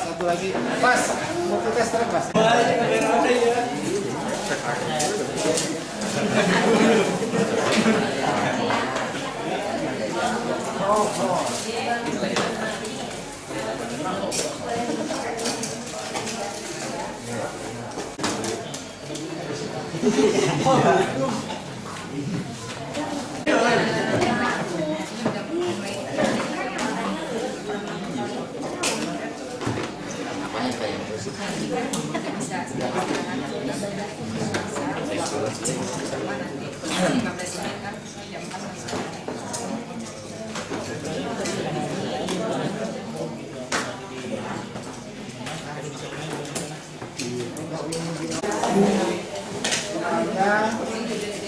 Satu lagi, pas, mau tes terus pas.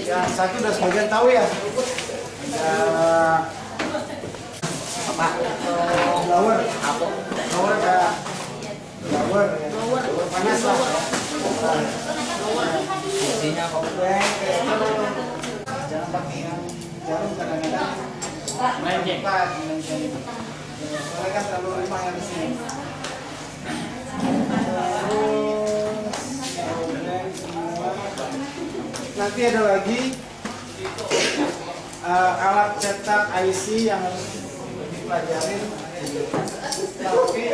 Yang satu udah sebagian tahu ya. Apa? Blower. Blower kayak blower panas lah. Fungsinya komplek. Jangan pakai yang jarum kadang-kadang. Main game. Soalnya kan terlalu lemah yang di sini. Nanti ada lagi alat cetak IC yang harus dipelajarin. Tapi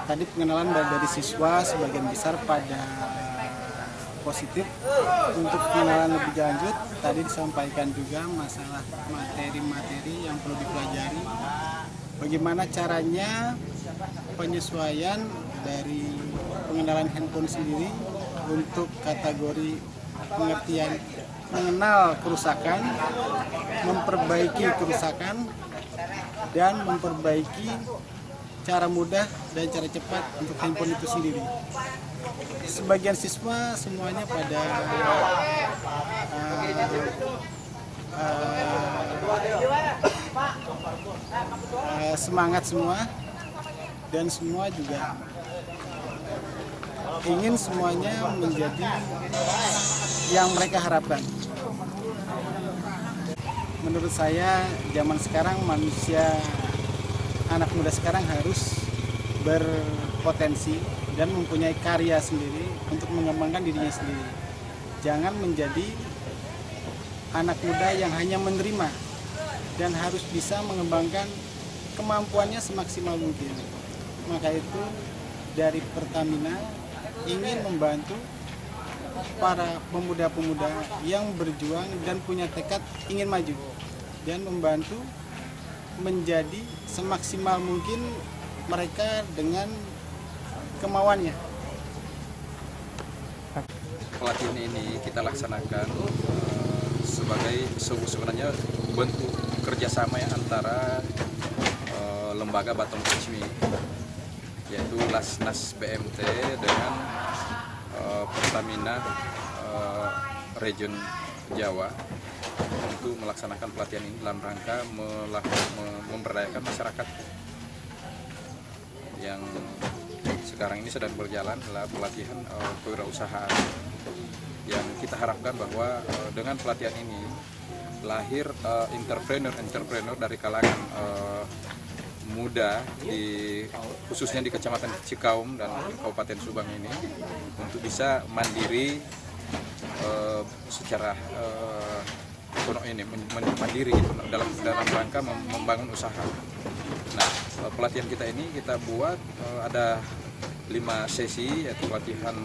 tadi pengenalan dari siswa sebagian besar pada positif. Untuk pengenalan lebih lanjut tadi disampaikan juga masalah materi-materi yang perlu dipelajari. Bagaimana caranya penyesuaian dari pengenalan handphone sendiri untuk kategori pengertian mengenal kerusakan, memperbaiki kerusakan, dan memperbaiki cara mudah dan cara cepat untuk handphone itu sendiri. Sebagian siswa semuanya pada semangat semua, dan semua juga ingin semuanya menjadi yang mereka harapkan. Menurut saya zaman sekarang manusia, anak muda sekarang harus potensi dan mempunyai karya sendiri untuk mengembangkan dirinya sendiri. Jangan menjadi anak muda yang hanya menerima dan harus bisa mengembangkan kemampuannya semaksimal mungkin. Maka itu dari Pertamina ingin membantu para pemuda-pemuda yang berjuang dan punya tekad ingin maju dan membantu menjadi semaksimal mungkin mereka dengan kemauannya. Pelatihan ini kita laksanakan sebagai sebenarnya bentuk kerjasama yang antara lembaga Batam Resmi, yaitu Lasnas BMT dengan Pertamina Region Jawa untuk melaksanakan pelatihan ini dalam rangka memberdayakan masyarakat yang sekarang ini sedang berjalan adalah pelatihan kewirausahaan, yang kita harapkan bahwa dengan pelatihan ini lahir entrepreneur dari kalangan muda khususnya di Kecamatan Cikaum dan Kabupaten Subang ini untuk bisa mandiri secara mandiri gitu, dalam rangka membangun usaha. Nah, pelatihan kita ini kita buat ada 5 sesi, yaitu pelatihan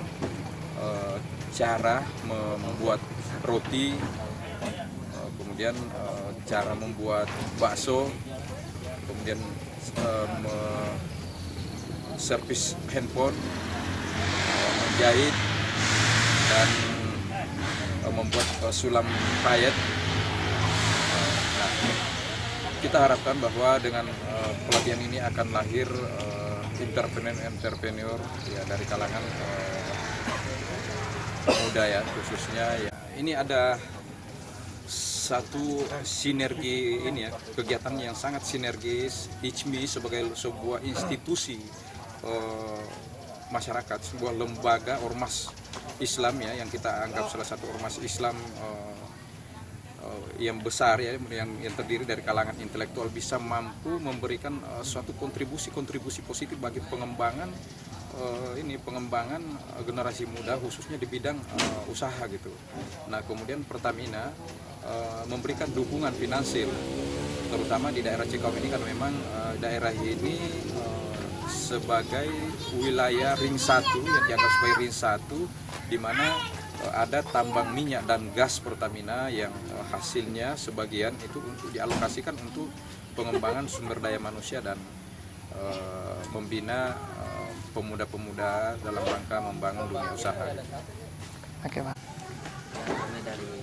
cara membuat roti, kemudian cara membuat bakso, kemudian servis handphone, menjahit, dan membuat sulam payet. Nah, kita harapkan bahwa dengan pelatihan ini akan lahir entrepreneur ya dari kalangan muda ya, khususnya ya. Ini ada satu sinergi ini ya, kegiatan yang sangat sinergis. ICMI sebagai sebuah institusi masyarakat, sebuah lembaga ormas Islam ya, yang kita anggap salah satu ormas Islam yang besar ya, yang terdiri dari kalangan intelektual, bisa mampu memberikan suatu kontribusi positif bagi pengembangan pengembangan generasi muda khususnya di bidang usaha gitu. Nah, kemudian Pertamina memberikan dukungan finansial terutama di daerah Cikaum ini, karena memang daerah ini sebagai wilayah ring 1 yang dianggap sebagai ring 1 di mana ada tambang minyak dan gas Pertamina yang hasilnya sebagian itu untuk dialokasikan untuk pengembangan sumber daya manusia dan membina pemuda-pemuda dalam rangka membangun dunia usaha. Oke, Pak. Kami dari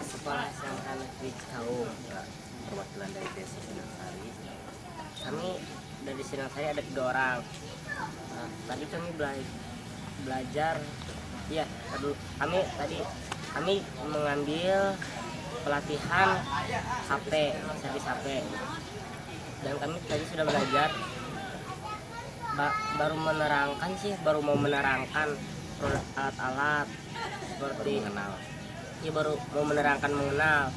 Sekolah SMK Negeri Cikaum, perwakilan dari Desa Sinangsari. Kami dari Sinangsari ada 3 orang. Tadi kami belajar. Iya, kami mengambil pelatihan HP, servis HP, dan kami tadi sudah belajar. Baru mau menerangkan alat-alat seperti mengenal. Ya, baru mau mengenal.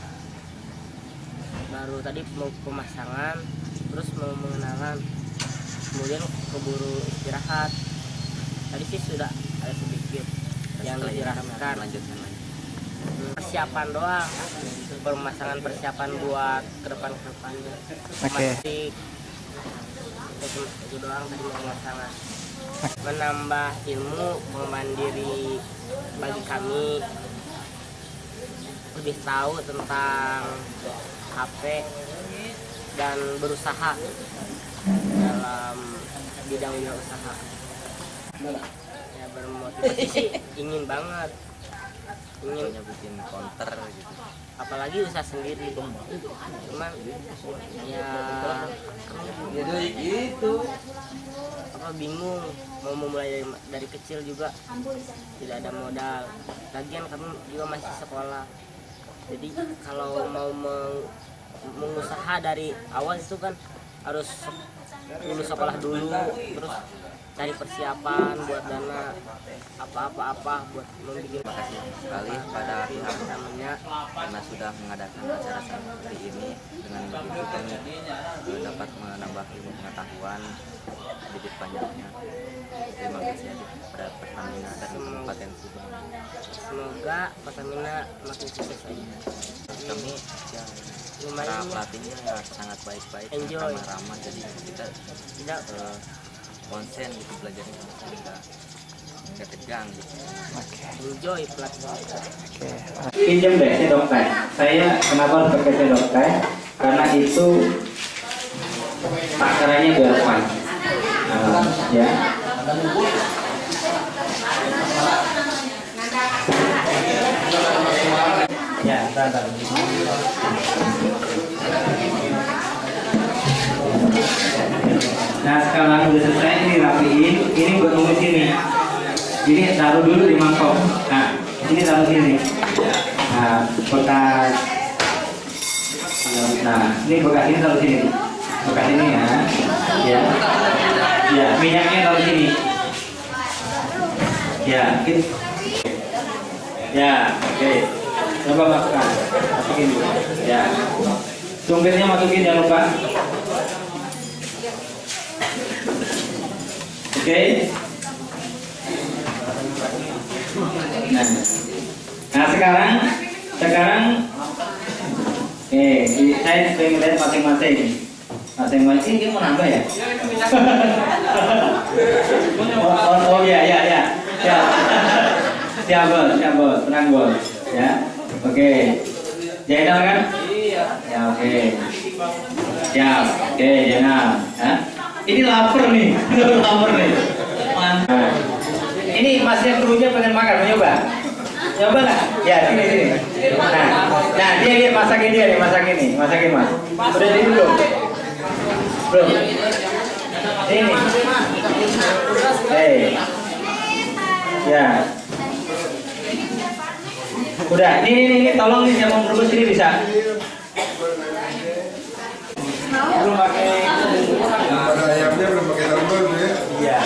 Baru tadi mau pemasangan, terus mau mengenalan, kemudian keburu istirahat. Tadi sih sudah ada sedikit yang dijelaskan. Lanjutkan lagi. Persiapan doang, persiapan buat kedepannya. Oke. Itu doang tadi pemasangan. Menambah ilmu, mandiri bagi kami, lebih tahu tentang HP dan berusaha dalam bidang usaha. Ya, bermotivasi sih, ingin banget, ingin bikin counter gitu, apalagi usaha sendiri. Cuman ya gitu, bingung mau memulai dari kecil juga, tidak ada modal. Lagian kami juga masih sekolah, jadi kalau mau mengusaha dari awal itu kan harus lulus sekolah dulu, terus cari persiapan buat dana apa buat membuat. Terima kasih sekali pada pihak namanya karena sudah mengadakan acara seperti ini. Dengan begitu kami dapat menambah ilmu pengetahuan bibit panjangnya. Terima kasih pada Pertamina dan Kabupaten Subang. Semoga Pertamina makin sukses aja. Kami ya, para pelatihnya ya, sangat baik-baik, Enjoy. ramah-ramah, jadi kita tidak konsen gitu belajarnya, tidak tegang gitu. Enjoy pelatih. Pinjam deh sendok teh. Saya kenapa harus pakai sendok teh? Karena itu takarannya biar pas. Ya. Ya, bentar. Nah sekarang udah selesai, ini rapiin. Ini buat nulis ini. Ini taruh dulu di mangkok. Nah, ini taruh sini. Nah, bekas. Nah, ini bekas ini taruh sini. Bekas ini ya. Ya. Ya, minyaknya taruh sini. Ya, gitu. Ya, oke. Coba masukkan. Masukin dulu. Ya. Sumpirnya masukin jangan lupa. Oke. Nah sekarang saya sudah melihat masing-masing ini dia mau nambah ya? oh ya siap bos tenang bos ya oke Jainal kan? Iya ya oke siap oke Jainal ya? Ini lapar nih mantap. Ini masnya krunya pengen makan, mau nyoba nggak? Ya sini. Nah dia lihat masakin masakin mas. Udah ini belum? Ini. Ya. Udah, ini tolong nih yang mau merebus ini bisa. Belum pakai. Ayamnya belum pakai sambal ya? Iya.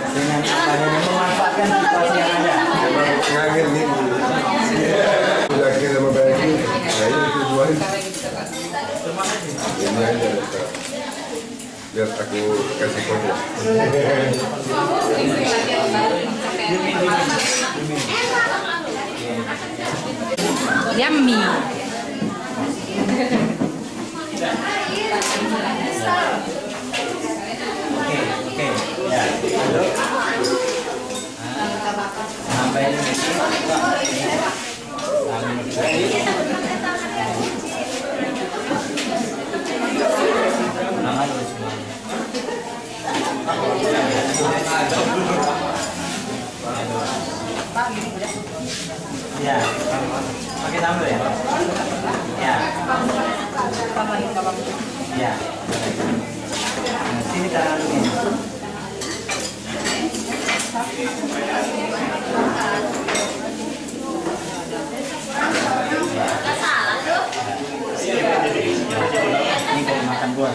Dengan memanfaatkan situasi yang ada. Ngangin gitu. Udah kita sama bagi, ya ini tujuan. Ini aja. Biar aku kasih kode. Yummy. Oke. Ya. Sampai ini. Ya, pakai sambal ya? Ya. Ya. Nah, sini taruh ini. Ini kalau makan buah.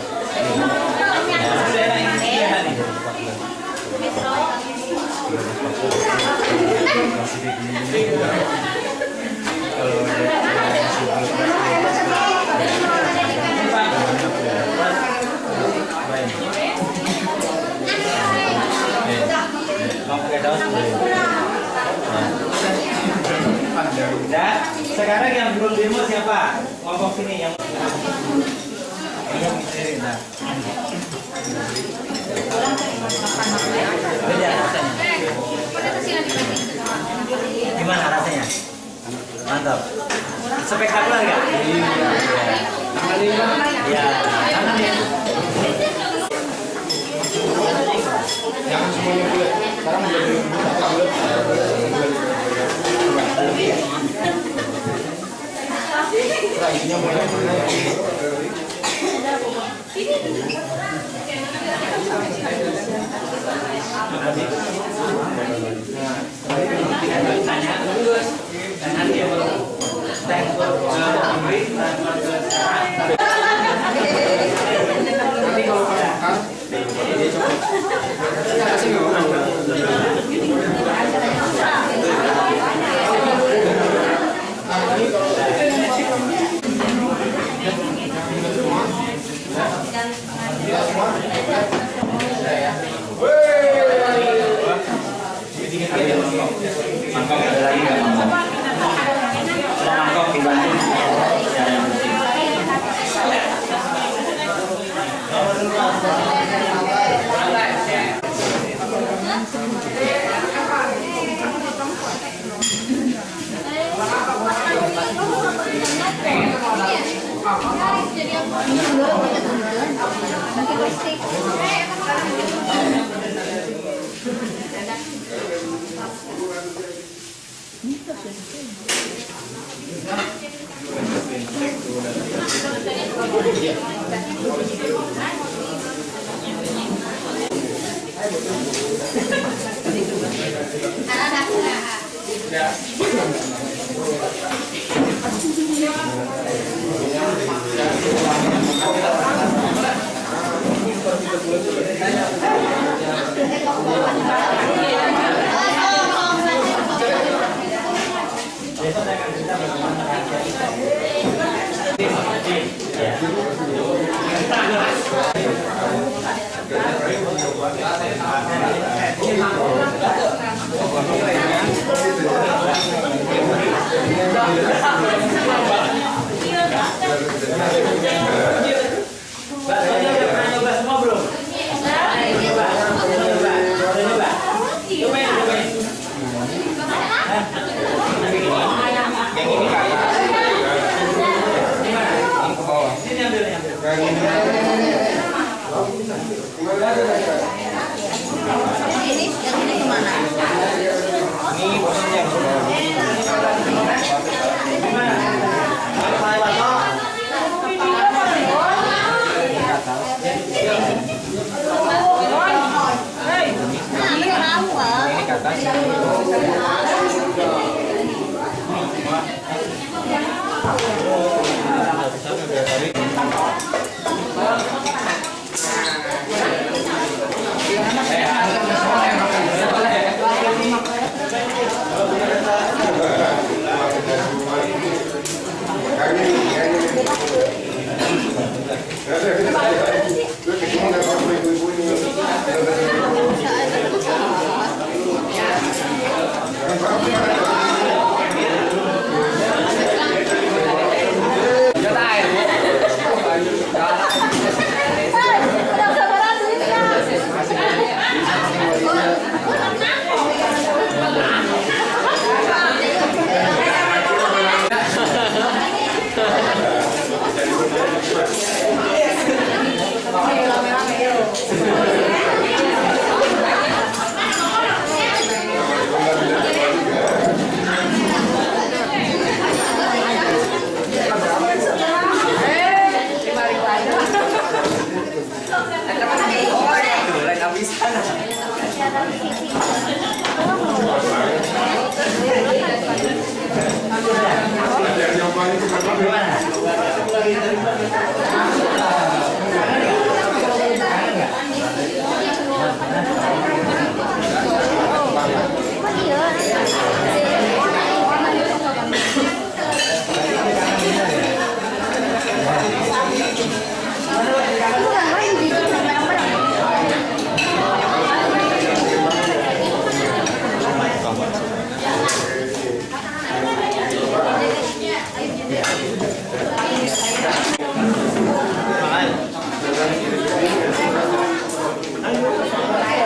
Dan sekarang yang belum demo siapa? Ngomong sini yang nah. Beda rasanya. Gimana rasanya? Mantap. Spektakuler nggak? Iya. Tangan ya. Jangan semuanya bulat. Sekarang menjadi bulat. Isinya mulai Mangkok ada lagi nggak mangkok? Mangkok dibantu cara yang bersih.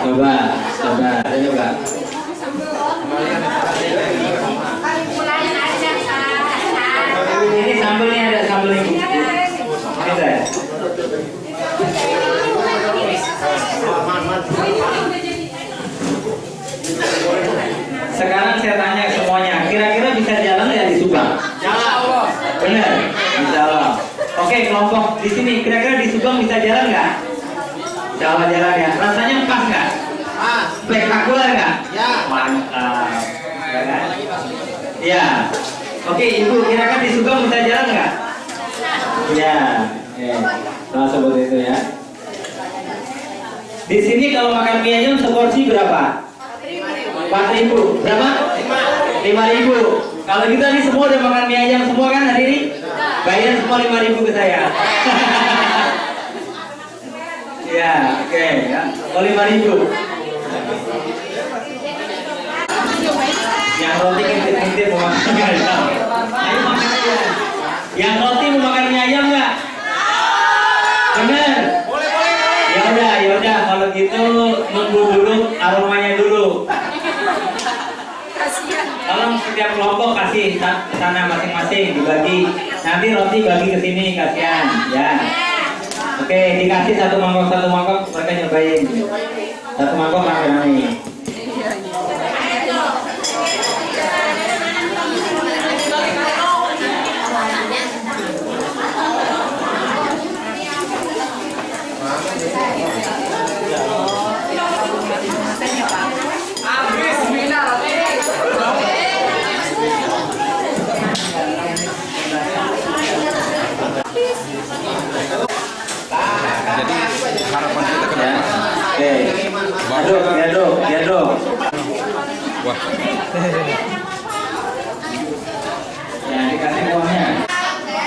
Coba. Ini sambelnya ada sambelnya. Bisa. Sekarang saya tanya semuanya, kira-kira bisa jalan nggak di Subang? Jalan. Benar, bisa. Oke, kelompok di sini, kira-kira di Subang bisa jalan nggak? Jalan-jalan ya. Rasanya pas nggak? Spektakuler nggak? Ya. Mantap. Ya kan? Ya. Oke, Ibu, kira-kira di Subang bisa jalan nggak? Ya. Nah, seperti itu ya. Di sini kalau makan mie ayam seporsi berapa? 4.000. Berapa? 5.000. Kalau kita nih semua udah makan mie ayam semua kan hari ini? Bayar semua 5.000 ke saya. Ya, oke ya. Oh, 5.000. Yang roti intip-intip mau makan mie ayam. Ayo makan aja. Yang roti mau makan mie ayam nggak? Bener. Ya udah. Kalau gitu nunggu dulu aromanya dulu. Tolong setiap kelompok kasih sana masing-masing dibagi. Nanti roti bagi ke sini kasihan, ya. Oke, dikasih satu mangkok mereka nyobain. Satu mangkok rame-rame. Jadi harapan kita ke depan. Oke. Diaduk. Wah, Ya, dikasih uangnya.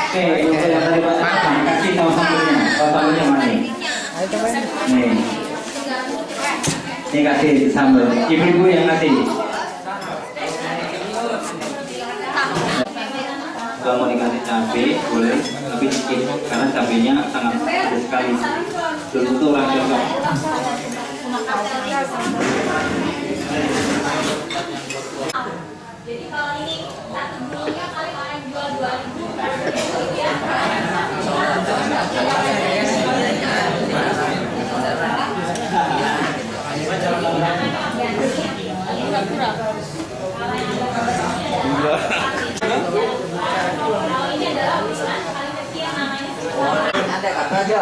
Oke, yang tadi Pak kasih sama sambelnya. Kalau sambelnya mana nih? Nih. Ini kasih sambel. Ibu-ibu yang kasih. Kalau mau dikasih cabai boleh lebih sedikit karena cabainya sangat pedas sekali. Belum tentu orang cocok. Jadi kalau ini satu bulannya paling orang jual 2.000. Ada kata aja.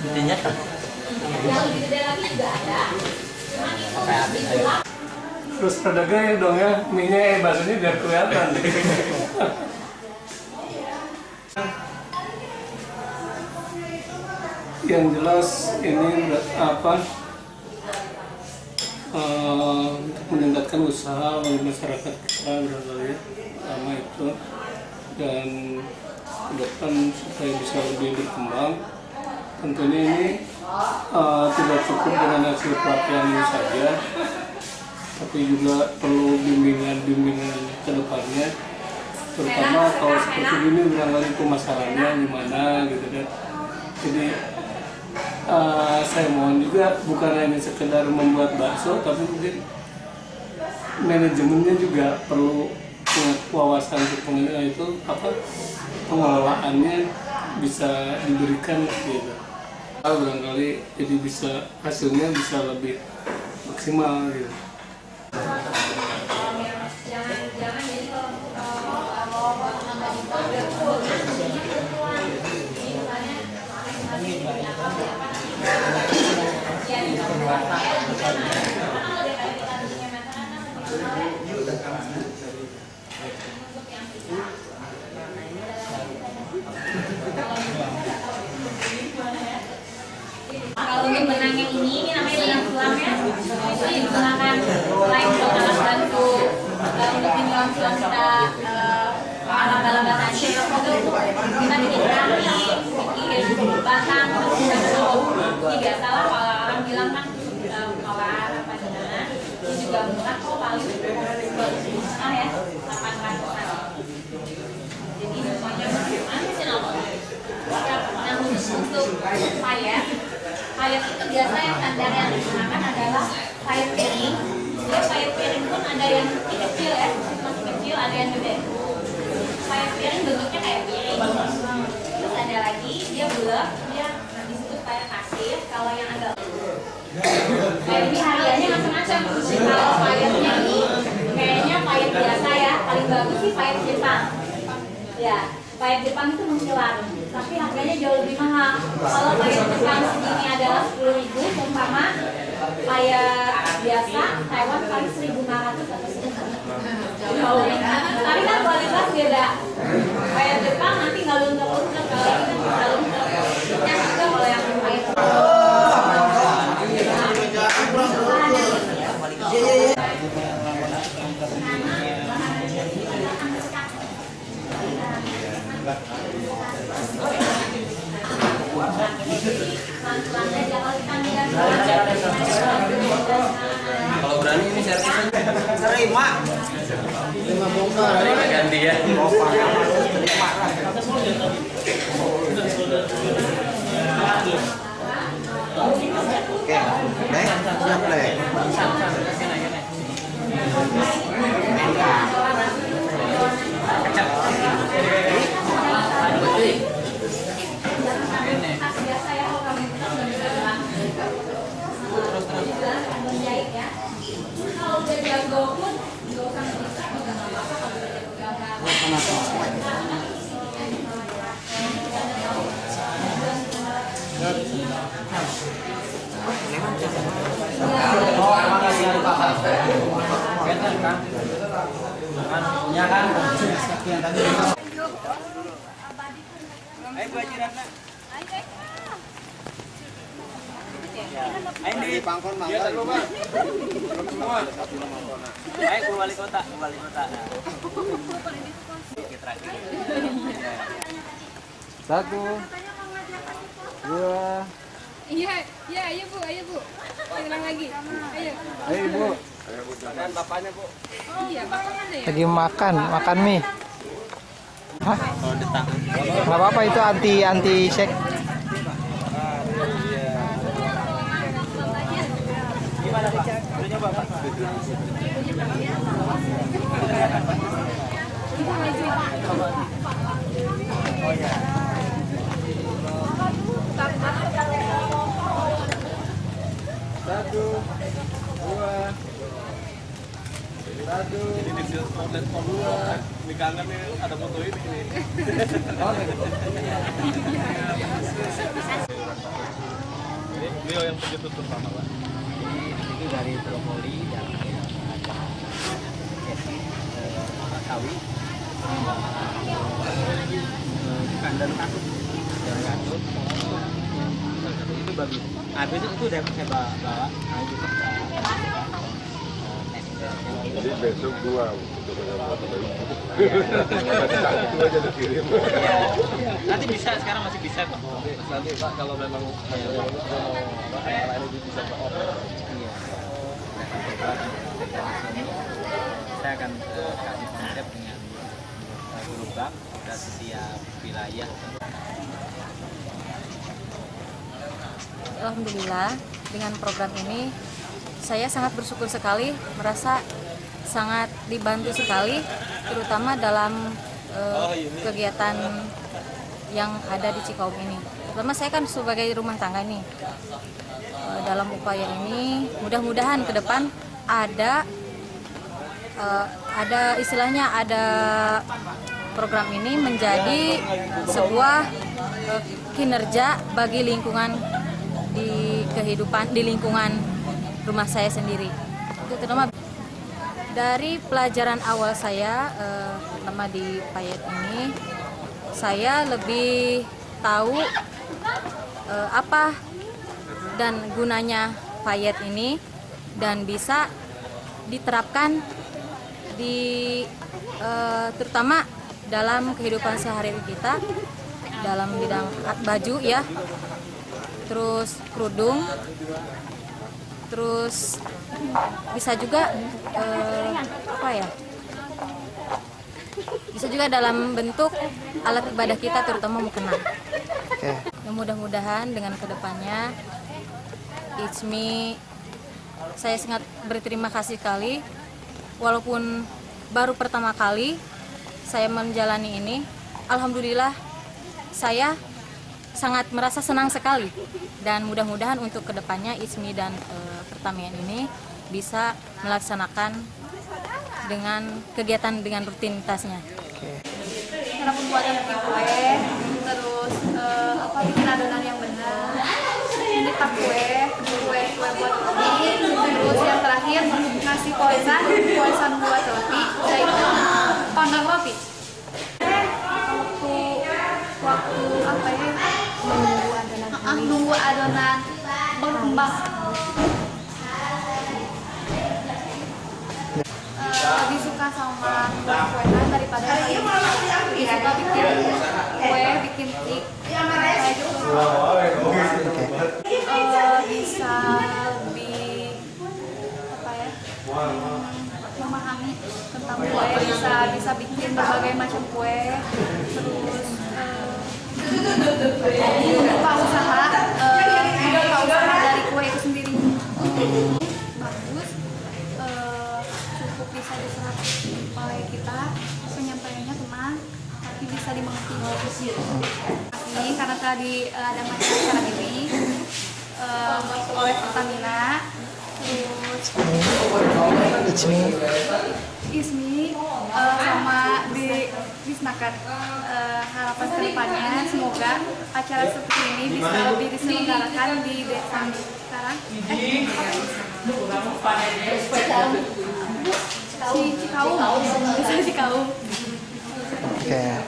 Intinya Yang lebih gede lagi juga ada. Terus pedagangnya dong ya, mie-nya baksonya biar kelihatan. Yang jelas ini apa? Untuk meningkatkan usaha bagi masyarakat kita barangkali sama itu, dan ke depan supaya bisa lebih berkembang. Tentunya ini tidak cukup dengan hasil pelatihan ini saja, tapi juga perlu bimbingan ke depannya, terutama kalau seperti ini barangkali pemasarannya gimana gitu kan. Jadi saya mohon juga bukan hanya sekedar membuat bakso, tapi mungkin manajemennya juga perlu wawasan untuk itu apa pengelolaannya bisa diberikan gitu. Barangkali jadi bisa hasilnya bisa lebih maksimal gitu. Kalau untuk benang yang ini namanya benang tulangnya, itu digunakan selain untuk alat bantu untuk tulang-tulang kita laba-laba tadi, itu kita bikin kaki, bikin batang, terus kita bentuk. Biasalah kalau orang bilang kan mawar apa gimana, ini juga murah kok paling murah ya, 800-an. Jadi semuanya sih apa? Nah untuk payet itu biasa yang standar yang digunakan adalah payet piring. Dia payet piring pun ada yang kecil ya, masih kecil, ada yang gede. Payet piring bentuknya kayak piring. Terus ada lagi dia bulat, dia disebut payet kasir. Kalau yang agak ini hariannya macam-macam. Kalau payetnya ini kayaknya payet biasa ya, paling bagus sih payet Jepang. Ya, payet Jepang itu mengkilat, tapi harganya jauh lebih mahal. Kalau payet Jepang segini adalah 10.000, umpama payet biasa Taiwan paling 1.500 atau 1.000. Tapi kan kualitas beda. Payet Jepang nanti nggak luntur-luntur, kalau ini kan bisa luntur. Yang juga kalau yang payet pelan-pelan aja kalau kita lihat. Kalau berani ini servis aja. Terima. Ganti ya. Oke, siap deh. Menjahit ya. Kalau udah jago pun nggak usah bisa juga nggak apa-apa. Ya kan? Ayo di pangkon mangga. Belum semua. Ayo ke wali kota, Satu, dua, Iya, ayo Bu. Ulang lagi. Ayo. ayo Ibu. dan bapaknya Bu. Iya, Bapak mana ya? Lagi makan mie. Hah? Kalau di tangan. Nggak apa-apa itu anti shake. Gimana Pak? Udah nyoba Pak? Oh iya. Satu, dua, satu. Ini di outlet dua. Ini kangen nih ada foto ini. Beliau yang penjemput pertama Pak. Itu dari Tropoli dan Kawi. Dan Katut. Itu bagus. Habis itu udah saya bawa. Nah itu Jadi besok dua. Satu aja dikirim. nanti bisa, sekarang masih bisa kok. Nanti Pak kalau memang lain bisa Pak order. Iya. Saya akan kasih konsep dengan gerobak dan setiap wilayah. Alhamdulillah dengan program ini saya sangat bersyukur sekali, merasa sangat dibantu sekali, terutama dalam kegiatan yang ada di Cikaum ini. Terutama saya kan sebagai rumah tangga nih. Dalam upaya ini mudah-mudahan ke depan ada istilahnya ada program ini menjadi sebuah kinerja bagi lingkungan di kehidupan di lingkungan rumah saya sendiri. Itu terutama dari pelajaran awal saya pertama di Payet ini, saya lebih tahu apa dan gunanya Payet ini dan bisa diterapkan di terutama dalam kehidupan sehari-hari kita dalam bidang baju ya, terus kerudung, terus bisa juga bisa juga dalam bentuk alat ibadah kita terutama mukena. Mudah-mudahan dengan kedepannya Itsmi, saya sangat berterima kasih sekali walaupun baru pertama kali saya menjalani ini. Alhamdulillah saya sangat merasa senang sekali dan mudah-mudahan untuk kedepannya Itsmi dan pertamian ini bisa melaksanakan dengan kegiatan dengan rutinitasnya. Cara pembuatan kue, terus bikin adonan yang benar, nyetak kue buat roti, terus yang terakhir ngasih poesan buat roti, yaitu panggang roti. Waktu nunggu adonan berkembang. lebih suka sama kue-kuean daripada lebih suka bikin kue, bikin cake kayak gitu. Bisa lebih apa ya, memahami tentang kue, bisa bikin berbagai macam kue, terus buka usaha dari kue itu sendiri. Bagus, cukup bisa diserap oleh kita, penyampaiannya tenang tapi bisa dimengerti. Ini karena tadi ada acara ini oleh Pertamina, terus Ismi sama di Disnaker, harapan kedepannya semoga acara seperti ini bisa lebih diselenggarakan di desa sekarang. Cikaum.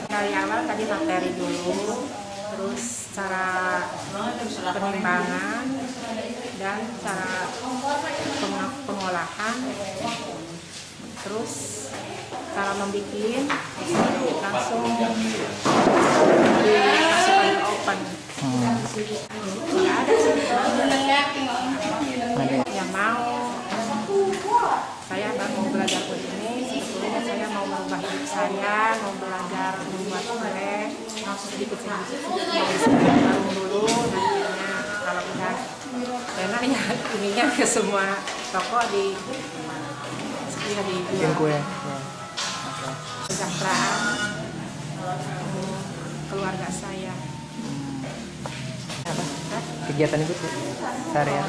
Dari awal tadi materi dulu, terus cara penimbangan dan cara pengolahan, terus cara membuat langsung dikasihkan ke open. Nggak ada sih yang mau. Saya mau belajar kue ini, sebetulnya saya mau merubah hidup saya, mau belajar membuat kue, sedikit-sedikit baru dulu, nantinya kalau udah enak ya ininya ke semua toko di bikin kue. Kesejahteraan keluarga saya. Apa? Kegiatan itu seharian?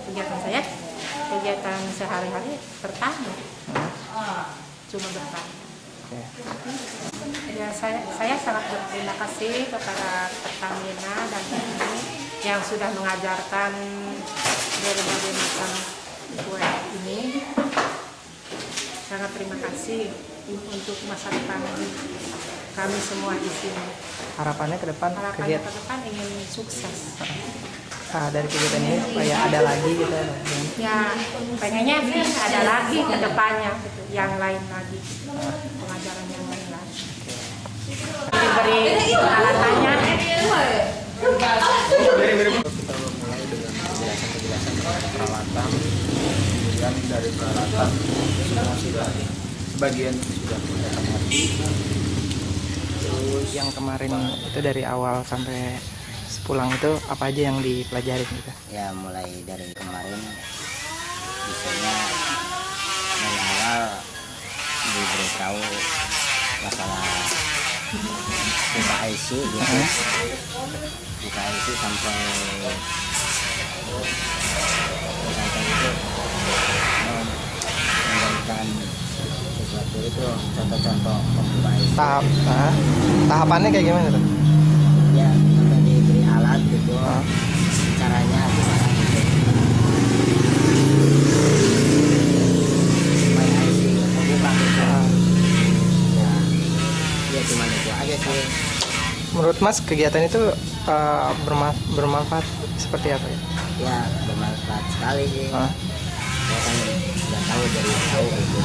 Kegiatan saya, kegiatan sehari-hari bertani, cuma bertani. Ya, saya sangat berterima kasih kepada Pertamina dan ini yang sudah mengajarkan berbagai macam kue ini. Sangat terima kasih untuk masa depan kami semua di sini. Harapannya ke depan Harapannya ke depan ingin sukses. Dari kegiatan ini supaya ada lagi gitu ya, pengennya sih ada lagi ke depannya gitu, yang lain lagi, pengajaran yang lain lagi. Diberi peralatannya. Kita mulai dengan penjelasan peralatan, kemudian dari peralatan semua sudah sebagian sudah kita mengerti. Terus yang kemarin itu dari awal sampai pulang itu apa aja yang dipelajari gitu? Ya mulai dari kemarin misalnya dari awal diberitahu masalah buka IC gitu, buka IC sampai itu memberikan sesuatu itu contoh-contoh membuka IC. Tahapannya kayak gimana tuh? Ya udah diberi alat gitu, caranya gimana gitu. Main IC membuka gitu. Ya cuma itu aja sih. Menurut Mas kegiatan itu bermanfaat seperti apa ya? Ya bermanfaat sekali sih. Saya kan nggak tahu jadi tahu gitu.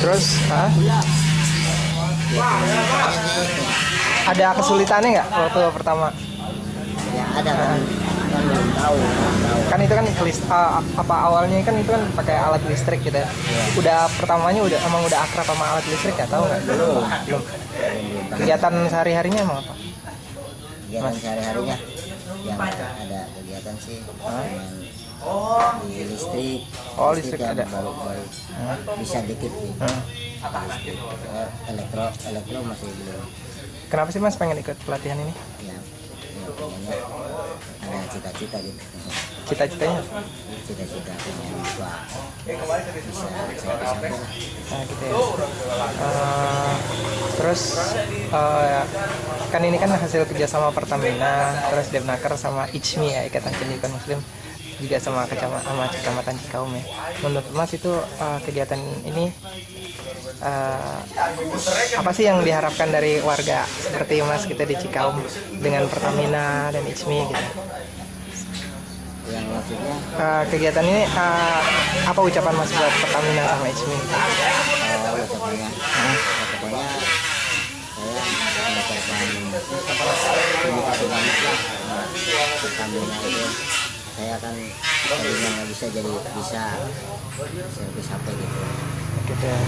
Terus ada kesulitannya nggak waktu pertama? Ya ada kan belum tahu. Kan itu kan awalnya kan itu kan pakai alat listrik gitu ya. Udah pertamanya emang udah akrab sama alat listrik ya, tahu nggak? Belum. Kegiatan sehari-harinya emang apa? Kegiatan sehari-harinya yang ada kegiatan sih di listrik. Listrik ada. Baru bisa dikit sih. Elektro masih belum. Kenapa sih Mas pengen ikut pelatihan ini? Ya pengennya ada cita-cita gitu. Cita-citanya? Cita-cita pengen bisa sampai. Nah gitu ya. Terus kan ini kan hasil kerjasama Pertamina, terus Devnaker sama ICMI ya, Ikatan Cendekiawan Muslim, juga sama Kecamatan Cikaum ya. Menurut Mas itu kegiatan ini apa sih yang diharapkan dari warga seperti Mas kita di Cikaum dengan Pertamina dan ICMI gitu? Yang maksudnya kegiatan ini apa ucapan Mas buat Pertamina sama Ijmi? ucapannya pokoknya saya mengucapkan terima kasih banyak lah Pertamina itu. Saya kan tadinya nggak bisa jadi bisa servis HP gitu. Gitu ya.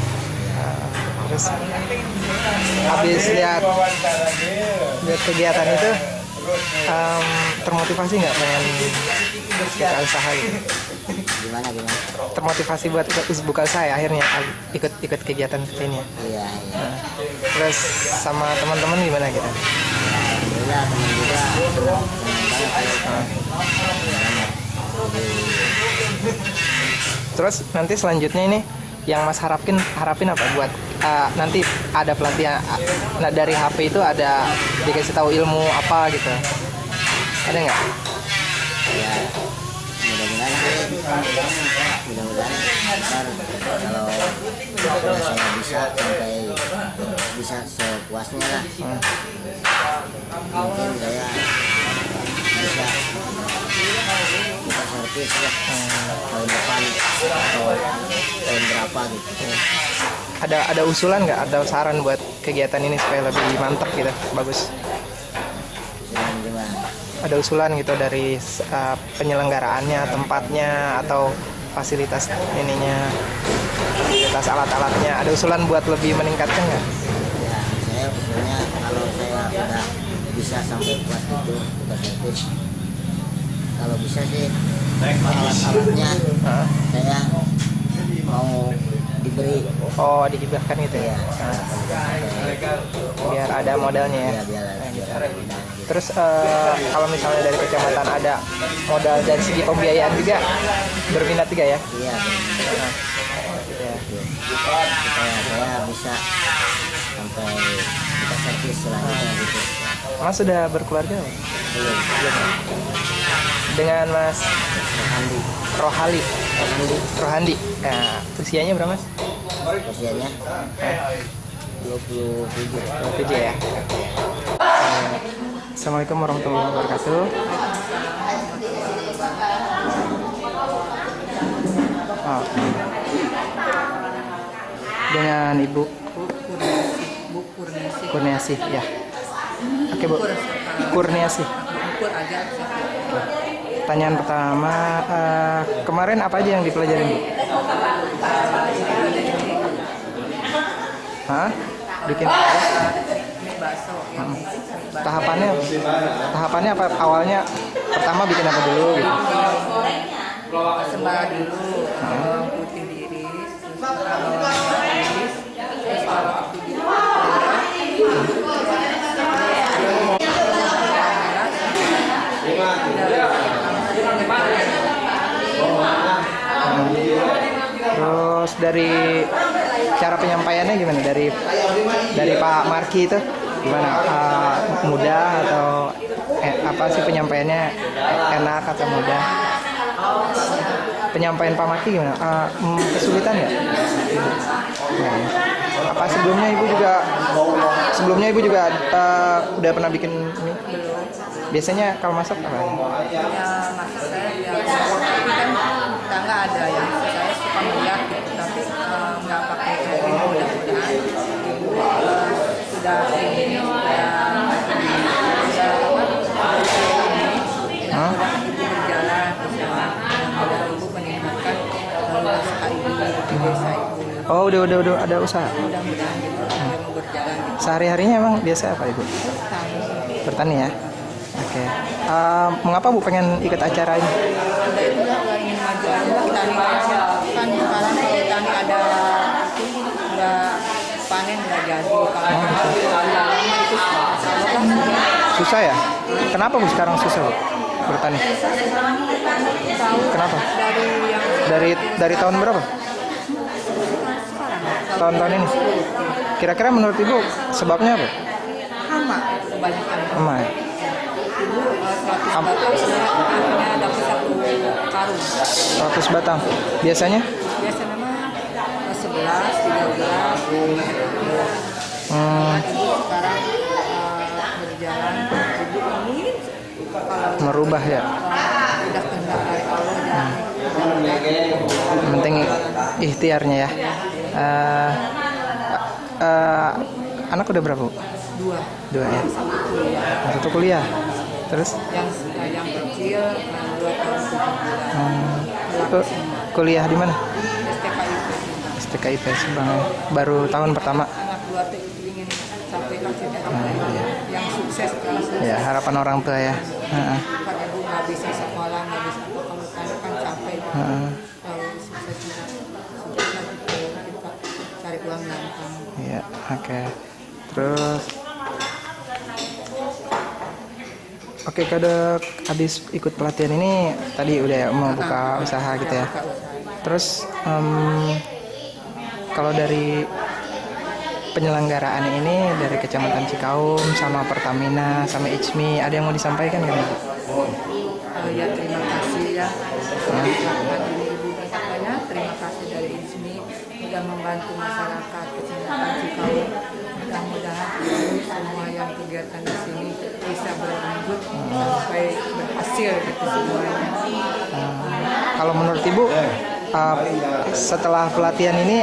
Terus habis lihat kegiatan itu termotivasi nggak pengen buka usaha gitu? Gimana? Termotivasi buat buka usaha ya, akhirnya ikut kegiatan ini ya. Iya. Terus sama teman-teman gimana gitu? Alhamdulillah teman juga senang banget. Terus nanti selanjutnya ini yang Mas harapin apa buat nanti ada pelatihan dari HP itu ada dikasih tahu ilmu apa gitu, ada nggak? Ya mudah-mudahan ntar kalau saya bisa sampai bisa sepuasnya lah. Mungkin saya bisa buka servis lah tahun depan atau tahun berapa gitu. Ada usulan nggak? Ada saran buat kegiatan ini supaya lebih mantap gitu, bagus? Gimana? Ada usulan gitu dari penyelenggaraannya, tempatnya atau fasilitas ininya, fasilitas alat-alatnya? Ada usulan buat lebih meningkatkan nggak? Ya saya usulnya kalau saya udah bisa sampai puas itu buka servis, kalau bisa sih alat-alatnya saya mau diberi. Oh, dihibahkan gitu ya? Biar ada modalnya ya? Ya biar ada. Terus kalau misalnya dari kecamatan ada modal dari segi pembiayaan juga berminat juga ya? Iya. Supaya saya bisa sampai kita servis selanjutnya gitu. Mas sudah berkeluarga? Belum. Dengan Mas Rohandi. Rohandi. Nah, usianya berapa Mas? Usianya 27 ya. Assalamualaikum warahmatullahi wabarakatuh. Dengan Ibu Kurniasi ya. Oke Bu, Kurniasi. Pertanyaan pertama, kemarin apa aja yang dipelajarin Bu? Hah? Bikin tahapannya apa? Awalnya pertama bikin apa dulu gitu? Sembah dulu, putih diiris, terus kalau diiris, terus kalau Terus dari cara penyampaiannya gimana? Dari Pak Marki itu gimana? Mudah atau apa sih penyampaiannya, enak atau mudah? Penyampaian Pak Marki gimana? Kesulitan nggak? Apa sebelumnya ibu juga udah pernah bikin mie? Biasanya kalau masak apa? ya masak saya tapi kan tetangga ada yang saya suka melihat gitu, tapi nggak pakai kopi. Mudah-mudahan ibu sudah ini berjalan bersama, mudah-mudahan ibu meningkatkan usaha ibu di desa ibu. Oh udah ada usaha. Mudah-mudahan ibu mau berjalan. Sehari-harinya emang biasa apa ibu? Bertani ya. Oke. Mengapa Bu pengen ikut acara ini? Ada itu lah ingin maju aja. Tani kan sekarang kalau tani ada nggak panen nggak jadi. Susah ya? Kenapa Bu sekarang susah Bu bertani? Kenapa? Dari tahun berapa? Tahun-tahun ini. Kira-kira menurut Ibu sebabnya apa? Hama kebanyakan. Hama ya? Ibu 100 batang hanya dapat 1 karung. 100 batang. Biasanya? Biasanya mah 11, 13. Ibu sekarang berjalan. Ibu ini kalau merubah ya? udah kehendak dari Allah dan Yang penting ikhtiarnya ya. Anak udah berapa, Bu? Dua ya. Yang satu kuliah. Terus? yang kecil 2 tahun 7 bulan. Kuliah di mana? STKIP. STKIP Subang. Baru tahun pertama. Anak 2 tuh ingin sampai kasih Iya. yang sukses kelas. Ya, harapan orang tua ya. Kan ibu nggak bisa sekolah, nggak bisa apa, kalau tanya kan capek. Kalau sukses juga sukses kita cari uang gampang. Iya, oke. Terus oke, kalau habis ikut pelatihan ini tadi udah mau buka usaha gitu ya. Terus kalau dari penyelenggaraan ini dari Kecamatan Cikaum sama Pertamina sama ICMI ada yang mau disampaikan nggak? Ya terima kasih ya. Terima kasih dari ICMI sudah membantu masyarakat Kecamatan Cikaum. Mudah-mudahan semua yang kegiatan di sini bisa berlanjut sampai berhasil gitu semuanya. Kalau menurut Ibu setelah pelatihan ini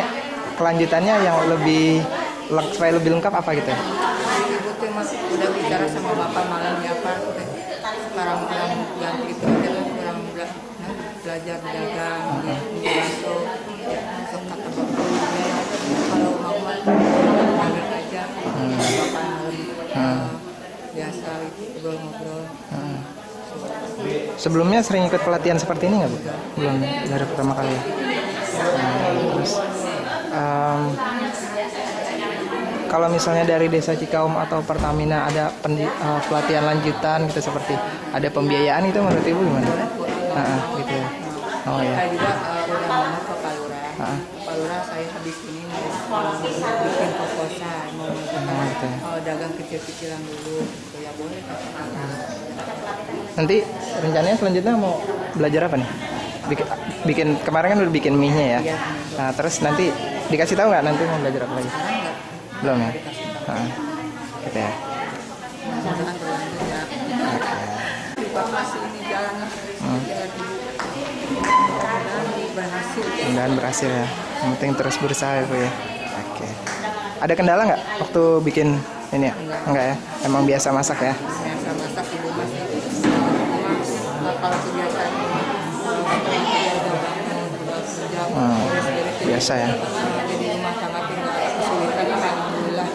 kelanjutannya yang lebih supaya lebih lengkap apa gitu? Ibu tuh masih udah bicara sama Bapak malam ya Pak. Sekarang ganti itu aja kan kurang belajar dagang, bakso. Kata Bapak kalau mau banget aja Bapak malam biasa ngobrol-ngobrol. Sebelumnya sering ikut pelatihan seperti ini nggak, Bu? Belum, dari pertama kali ya. Terus kalau misalnya dari Desa Cikaum atau Pertamina ada pelatihan lanjutan gitu seperti ada pembiayaan itu menurut Ibu gimana? Gitu ya. Oh ya. Saya juga udah ngomong ke Pak Lurah. Pak Lurah, saya habis ini mau bikin proposal, mau mengajukan dagang kecil-kecilan dulu. Ya boleh kata. Nanti rencananya selanjutnya mau belajar apa nih? Bikin kemarin kan udah bikin mie-nya ya. Nah, terus nanti dikasih tahu nggak nanti mau belajar apa lagi? Belum ya? Gitu ya. Mudah-mudahan berhasil ya. Yang penting terus berusaha ya, Bu ya. Oke. Ada kendala nggak waktu bikin ini ya? Enggak ya? Emang biasa masak ya? Biasa masak, ibu masak. Kalau kebiasaan biasa ya. Jadi rumah tangga tinggal kesulitan, alhamdulillah.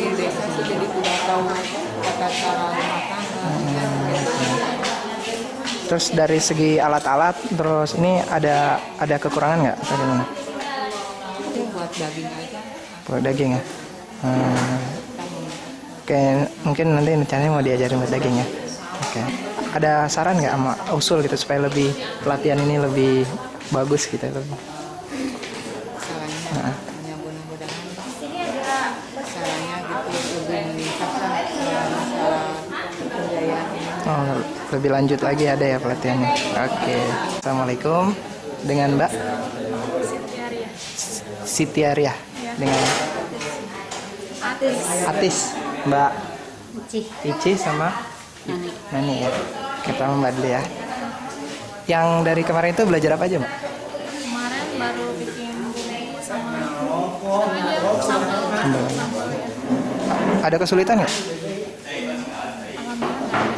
Di desa sih jadi udah tahu tata cara rumah tangga. Terus dari segi alat-alat, terus ini ada kekurangan nggak? Bagaimana? Buat daging aja. Buat daging ya. Oke, mungkin nanti rencananya mau diajarin buat daging ya. Oke. Ada saran nggak sama usul gitu supaya lebih pelatihan ini lebih bagus gitu lebih? Sarannya, hanya mudah-mudahan caranya gitu lebih meningkatkan masalah pembiayaan ini. Oh, lebih lanjut lagi ada ya pelatihannya. Oke. Assalamualaikum, dengan Mbak Siti Arya. Dengan Atis, Mbak Ici sama Nani ya. Kita Mbak dulu ya. Yang dari kemarin itu belajar apa aja, Mbak? Kemarin baru bikin bumbu sama sambal. Ada kesulitan nggak?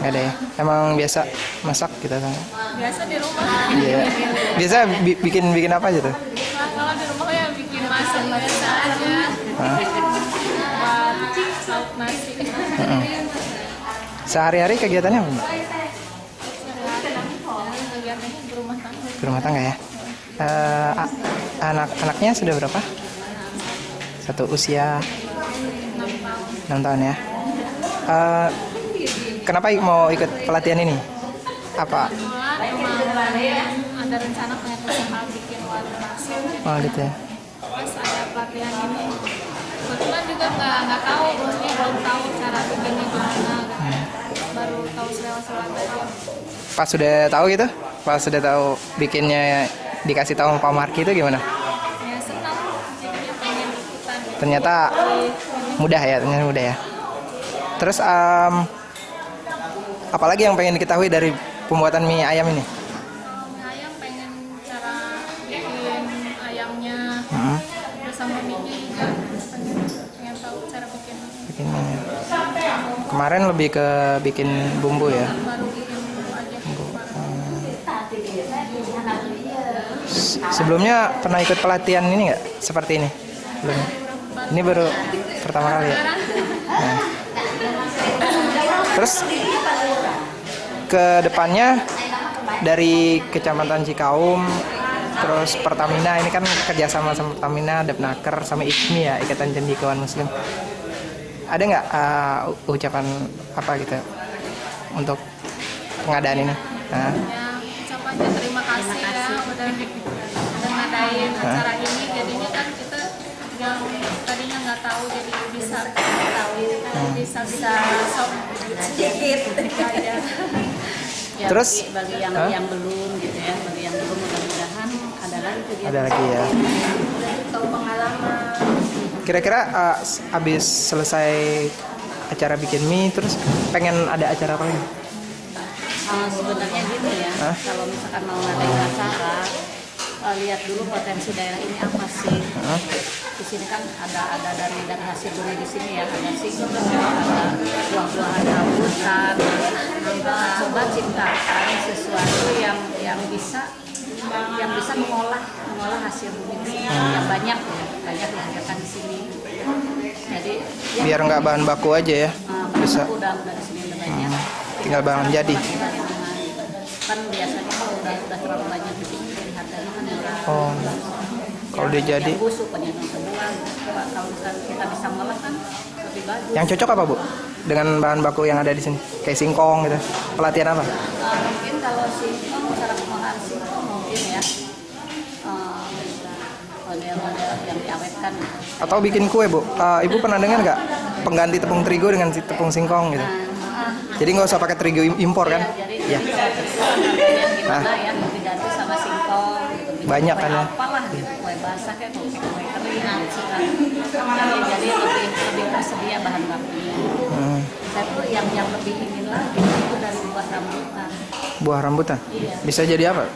Nggak ada ya. Emang biasa masak gitu kan? Biasa di rumah. Iya. Biasa bikin apa aja tuh? Kalau di rumah ya bikin masak biasa aja. Saut nasi. Sehari-hari kegiatannya apa, Mbak? Kegiatannya berumah tangga. Berumah tangga ya. Anak-anaknya sudah berapa? Satu usia 6 tahun ya. Kenapa mau ikut pelatihan ini? Apa? Ada rencana pengen usaha bikin warung nasi. Oh gitu ya. Pas ada pelatihan ini, kebetulan juga nggak tahu, maksudnya belum tahu cara bikinnya gimana. Baru tahu selewat-selewat aja. Pas sudah tahu gitu? Pas sudah tahu bikinnya dikasih tahu Pak Marki itu gimana? Ya senang, jadinya pengen ikutan. Ternyata mudah ya, ternyata mudah ya. Terus apalagi yang pengen diketahui dari pembuatan mie ayam ini? Mie ayam pengen cara bikin ayamnya, terus sama mie-nya juga pengen tahu cara bikin. Bikin mie. Kemarin lebih ke bikin bumbu ya. Baru bikin bumbu aja. Sebelumnya pernah ikut pelatihan ini nggak? Seperti ini? Belum. Ini baru pertama kali ya. Nah. Terus ke depannya dari Kecamatan Cikaum, terus Pertamina ini kan kerjasama sama Pertamina, Depnaker sama ICMI ya, Ikatan Cendekiawan Muslim. Ada nggak ucapan apa gitu untuk pengadaan ini? Nah. Ucapannya terima kasih ya udah ngadain acara ini, jadinya kan kita yang tadinya nggak tahu jadi bisa tahu, bisa sok sedikit aja. Ya, terus bagi yang belum gitu ya, bagi yang belum mudah-mudahan ada lagi kegiatan. Ada lagi ya. Tahu pengalaman. Kira-kira abis selesai acara bikin mie, terus pengen ada acara apa lagi? Sebenarnya gini ya, kalau misalkan mau ngadain acara, lihat dulu potensi daerah ini apa sih. Di sini kan ada dari hasil bumi di sini ya, ada singkong, ada buah-buahan rambutan. Coba ciptakan sesuatu yang bisa mengolah hasil bumi di sini yang banyak dihasilkan di sini. Jadi biar nggak bahan baku aja ya, bisa. Udah di sini udah banyak. Tinggal bahan jadi. Kan biasanya kalau udah terlalu banyak di sini jadi harganya kan murah. Kalau dia jadi. Yang busuk banyak yang terbuang. Kalau kita bisa ngolah kan lebih bagus. Yang cocok apa Bu? Dengan bahan baku yang ada di sini, kayak singkong gitu. Pelatihan apa? Mungkin kalau singkong, cara pengolahan singkong mungkin ya model-model yang diawetkan. Atau bikin kue Bu? Ibu pernah dengar nggak pengganti tepung terigu dengan tepung singkong gitu? Jadi nggak usah pakai terigu impor kan? Jadi gimana ya diganti sama singkong gitu. Banyak kan ya? Apalah gitu, kue basah kayak kue kering jadi lebih tersedia bahan bakunya. Tapi yang lebih ingin lagi itu dari buah rambutan. Buah rambutan? Iya. Bisa jadi apa?